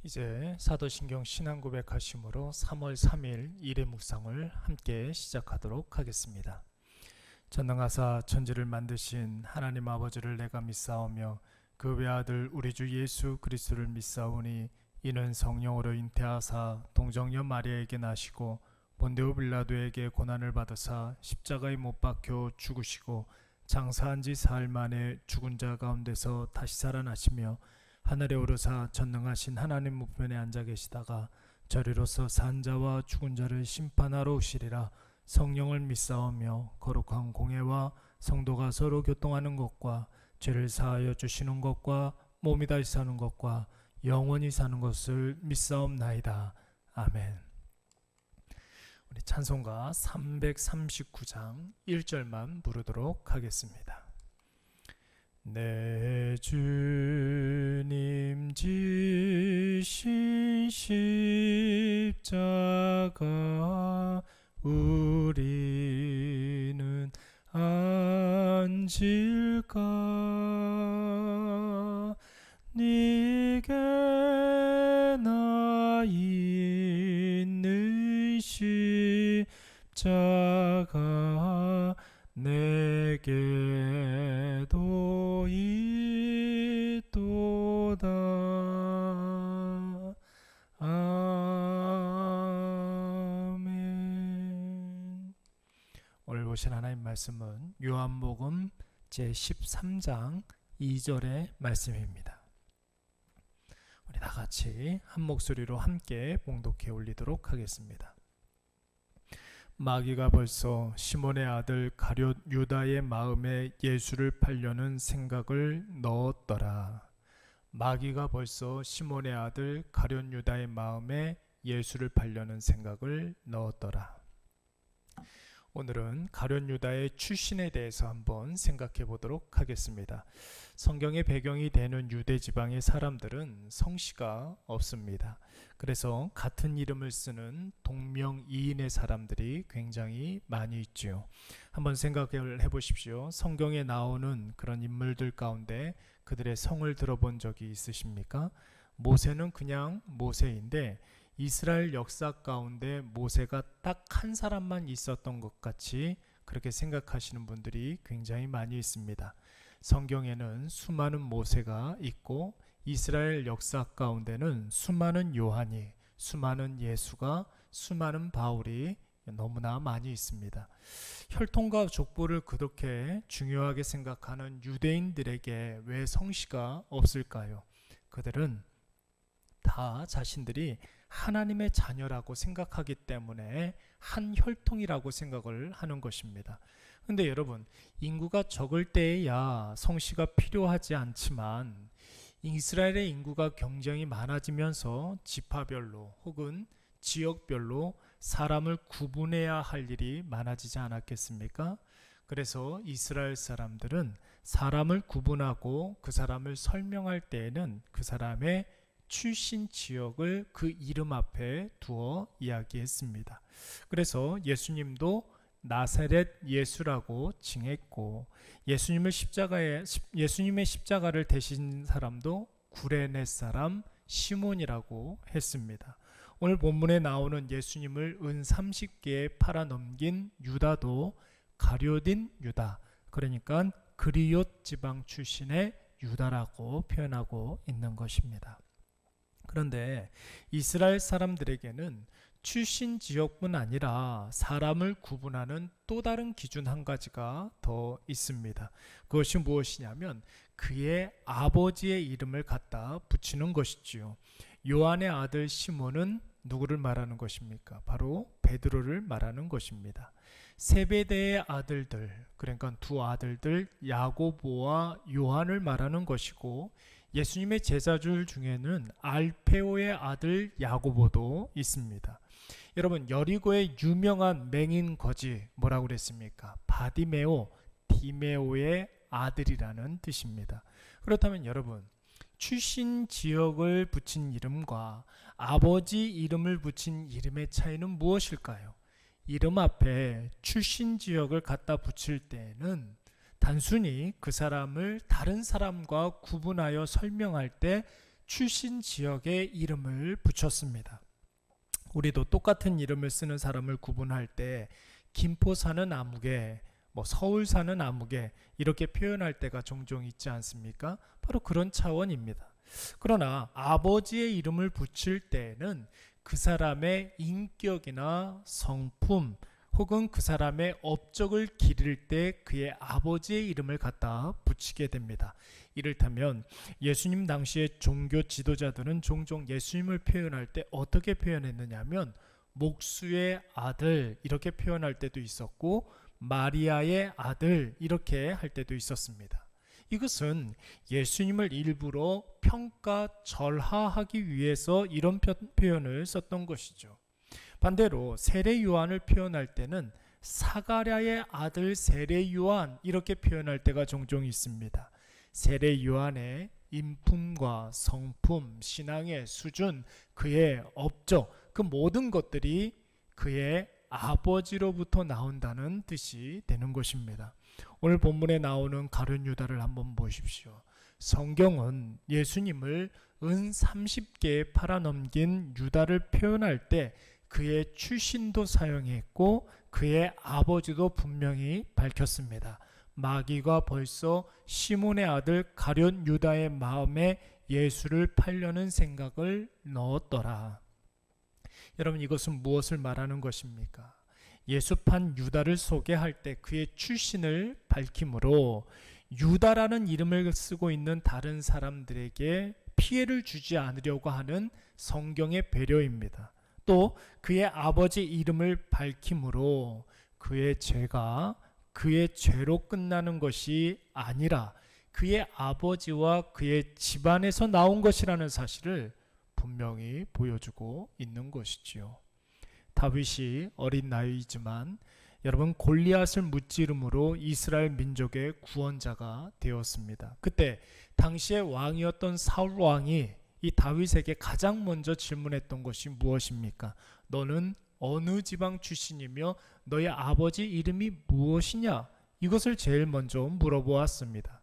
이제 사도신경 신앙고백하심으로 3월 3일 일의 묵상을 함께 시작하도록 하겠습니다. 전능하사 천지를 만드신 하나님 아버지를 내가 믿사오며 그 외아들 우리 주 예수 그리스도를 믿사오니 이는 성령으로 잉태하사 동정녀 마리아에게 나시고 본디오 빌라도에게 고난을 받으사 십자가에 못 박혀 죽으시고 장사한 지 사흘 만에 죽은 자 가운데서 다시 살아나시며 하늘에 오르사 전능하신 하나님 우편에 앉아 계시다가 저리로서 산 자와 죽은 자를 심판하러 오시리라. 성령을 믿사오며 거룩한 공회와 성도가 서로 교통하는 것과 죄를 사하여 주시는 것과 몸이 다시 사는 것과 영원히 사는 것을 믿사옵나이다. 아멘. 우리 찬송가 339장 1절만 부르도록 하겠습니다. 내 주님 지신 십자가 우리는 안질까? 네게 나 있는 십자가 내게도 있도다. 아멘. 오늘 보신 하나님 말씀은 요한복음 제13장 2절의 말씀입니다. 우리 다 같이 한 목소리로 함께 봉독해 올리도록 하겠습니다. 마귀가 벌써 시몬의 아들 가룟 유다의 마음에 예수를 팔려는 생각을 넣었더라. 마귀가 벌써 시몬의 아들 가룟 유다의 마음에 예수를 팔려는 생각을 넣었더라. 오늘은 가룟 유다의 출신에 대해서 한번 생각해 보도록 하겠습니다. 성경의 배경이 되는 유대 지방의 사람들은 성씨가 없습니다. 그래서 같은 이름을 쓰는 동명이인의 사람들이 굉장히 많이 있지요. 한번 생각을 해보십시오. 성경에 나오는 그런 인물들 가운데 그들의 성을 들어본 적이 있으십니까? 모세는 그냥 모세인데 이스라엘 역사 가운데 모세가 딱 한 사람만 있었던 것 같이 그렇게 생각하시는 분들이 굉장히 많이 있습니다. 성경에는 수많은 모세가 있고 이스라엘 역사 가운데는 수많은 요한이, 수많은 예수가, 수많은 바울이 너무나 많이 있습니다. 혈통과 족보를 그렇게 중요하게 생각하는 유대인들에게 왜 성씨가 없을까요? 그들은 다 자신들이 하나님의 자녀라고 생각하기 때문에 한 혈통이라고 생각을 하는 것입니다. 근데 여러분, 인구가 적을 때에야 성씨가 필요하지 않지만 이스라엘의 인구가 굉장히 많아지면서 지파별로 혹은 지역별로 사람을 구분해야 할 일이 많아지지 않았겠습니까? 그래서 이스라엘 사람들은 사람을 구분하고 그 사람을 설명할 때에는 그 사람의 출신 지역을 그 이름 앞에 두어 이야기했습니다. 그래서 예수님도 나사렛 예수라고 칭했고 예수님의 십자가를 대신 사람도 구레네 사람 시몬이라고 했습니다. 오늘 본문에 나오는 예수님을 은 30개에 팔아넘긴 유다도 가룟인 유다, 그러니까 그리옷 지방 출신의 유다라고 표현하고 있는 것입니다. 그런데 이스라엘 사람들에게는 출신 지역뿐 아니라 사람을 구분하는 또 다른 기준 한 가지가 더 있습니다. 그것이 무엇이냐면 그의 아버지의 이름을 갖다 붙이는 것이지요. 요한의 아들 시몬은 누구를 말하는 것입니까? 바로 베드로를 말하는 것입니다. 세베대의 아들들, 그러니까 두 아들들 야고보와 요한을 말하는 것이고 예수님의 제자들 중에는 알페오의 아들 야고보도 있습니다. 여러분, 여리고의 유명한 맹인 거지 뭐라고 그랬습니까? 바디메오, 디메오의 아들이라는 뜻입니다. 그렇다면 여러분, 출신 지역을 붙인 이름과 아버지 이름을 붙인 이름의 차이는 무엇일까요? 이름 앞에 출신 지역을 갖다 붙일 때에는 단순히 그 사람을 다른 사람과 구분하여 설명할 때 출신 지역의 이름을 붙였습니다. 우리도 똑같은 이름을 쓰는 사람을 구분할 때 김포 사는 아무개, 서울 사는 아무개 이렇게 표현할 때가 종종 있지 않습니까? 바로 그런 차원입니다. 그러나 아버지의 이름을 붙일 때에는 그 사람의 인격이나 성품 혹은 그 사람의 업적을 기릴 때 그의 아버지의 이름을 갖다 붙이게 됩니다. 이를테면 예수님 당시의 종교 지도자들은 종종 예수님을 표현할 때 어떻게 표현했느냐면 목수의 아들 이렇게 표현할 때도 있었고 마리아의 아들 이렇게 할 때도 있었습니다. 이것은 예수님을 일부러 평가절하하기 위해서 이런 표현을 썼던 것이죠. 반대로 세례 요한을 표현할 때는 사가랴의 아들 세례 요한 이렇게 표현할 때가 종종 있습니다. 세례 요한의 인품과 성품, 신앙의 수준, 그의 업적, 그 모든 것들이 그의 아버지로부터 나온다는 뜻이 되는 것입니다. 오늘 본문에 나오는 가룟 유다를 한번 보십시오. 성경은 예수님을 은 30개에 팔아넘긴 유다를 표현할 때 그의 출신도 사용했고 그의 아버지도 분명히 밝혔습니다. 마귀가 벌써 시몬의 아들 가룟 유다의 마음에 예수를 팔려는 생각을 넣었더라. 여러분, 이것은 무엇을 말하는 것입니까? 예수판 유다를 소개할 때 그의 출신을 밝힘으로 유다라는 이름을 쓰고 있는 다른 사람들에게 피해를 주지 않으려고 하는 성경의 배려입니다. 또 그의 아버지 이름을 밝힘으로 그의 죄가 그의 죄로 끝나는 것이 아니라 그의 아버지와 그의 집안에서 나온 것이라는 사실을 분명히 보여주고 있는 것이지요. 다윗이 어린 나이이지만 여러분 골리앗을 무찌름으로 이스라엘 민족의 구원자가 되었습니다. 그때 당시의 왕이었던 사울 왕이 이 다윗에게 가장 먼저 질문했던 것이 무엇입니까? 너는 어느 지방 출신이며 너의 아버지 이름이 무엇이냐? 이것을 제일 먼저 물어보았습니다.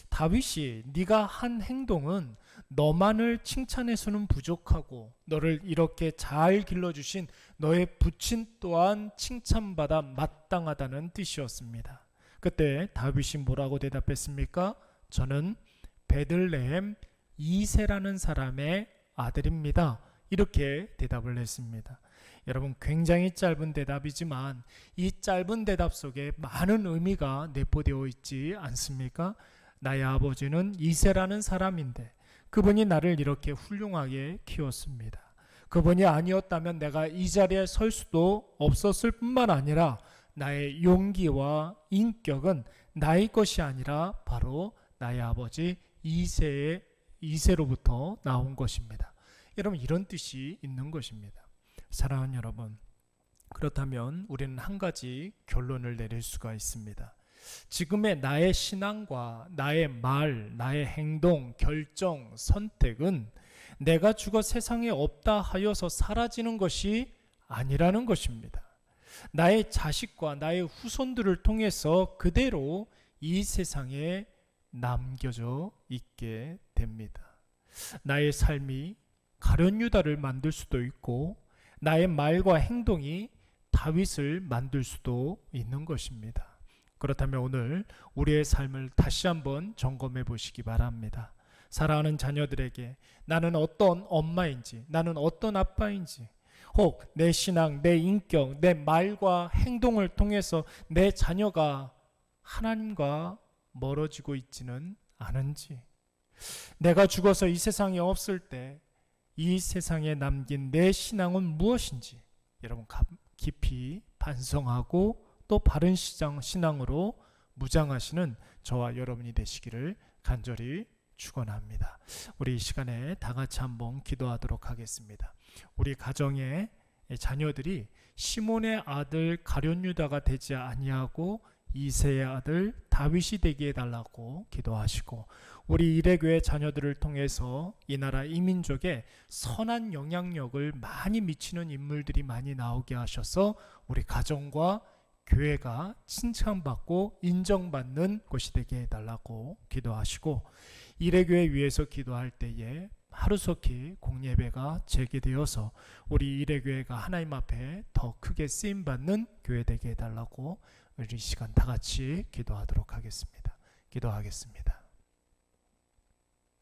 다윗이 네가 한 행동은 너만을 칭찬해서는 부족하고 너를 이렇게 잘 길러주신 너의 부친 또한 칭찬받아 마땅하다는 뜻이었습니다. 그때 다윗이 뭐라고 대답했습니까? 저는 베들레헴 이새라는 사람의 아들입니다. 이렇게 대답을 했습니다. 여러분, 굉장히 짧은 대답이지만 이 짧은 대답 속에 많은 의미가 내포되어 있지 않습니까? 나의 아버지는 이새라는 사람인데 그분이 나를 이렇게 훌륭하게 키웠습니다. 그분이 아니었다면 내가 이 자리에 설 수도 없었을 뿐만 아니라 나의 용기와 인격은 나의 것이 아니라 바로 나의 아버지 이새로부터 나온 것입니다. 여러분, 이런 뜻이 있는 것입니다. 사랑하는 여러분, 그렇다면 우리는 한 가지 결론을 내릴 수가 있습니다. 지금의 나의 신앙과 나의 말, 나의 행동, 결정, 선택은 내가 죽어 세상에 없다 하여서 사라지는 것이 아니라는 것입니다. 나의 자식과 나의 후손들을 통해서 그대로 이 세상에 남겨져 있게 됩니다. 나의 삶이 가룟 유다를 만들 수도 있고 나의 말과 행동이 다윗을 만들 수도 있는 것입니다. 그렇다면 오늘 우리의 삶을 다시 한번 점검해 보시기 바랍니다. 사랑하는 자녀들에게 나는 어떤 엄마인지, 나는 어떤 아빠인지, 혹 내 신앙, 내 인격, 내 말과 행동을 통해서 내 자녀가 하나님과 멀어지고 있지는 않은지, 내가 죽어서 이 세상에 없을 때 이 세상에 남긴 내 신앙은 무엇인지 여러분 깊이 반성하고 또 바른 신앙으로 무장하시는 저와 여러분이 되시기를 간절히 축원합니다. 우리 이 시간에 다 같이 한번 기도하도록 하겠습니다. 우리 가정의 자녀들이 시몬의 아들 가룟 유다가 되지 아니하고 이새의 아들 다윗이 되게 해달라고 기도하시고 우리 일회교회 자녀들을 통해서 이 나라 이 민족에 선한 영향력을 많이 미치는 인물들이 많이 나오게 하셔서 우리 가정과 교회가 칭찬받고 인정받는 곳이 되게 해달라고 기도하시고 일회교회 위해서 기도할 때에 하루속히 공예배가 재개되어서 우리 일회교회가 하나님 앞에 더 크게 쓰임받는 교회 되게 해달라고 우리 이 시간 다 같이 기도하도록 하겠습니다. 기도하겠습니다.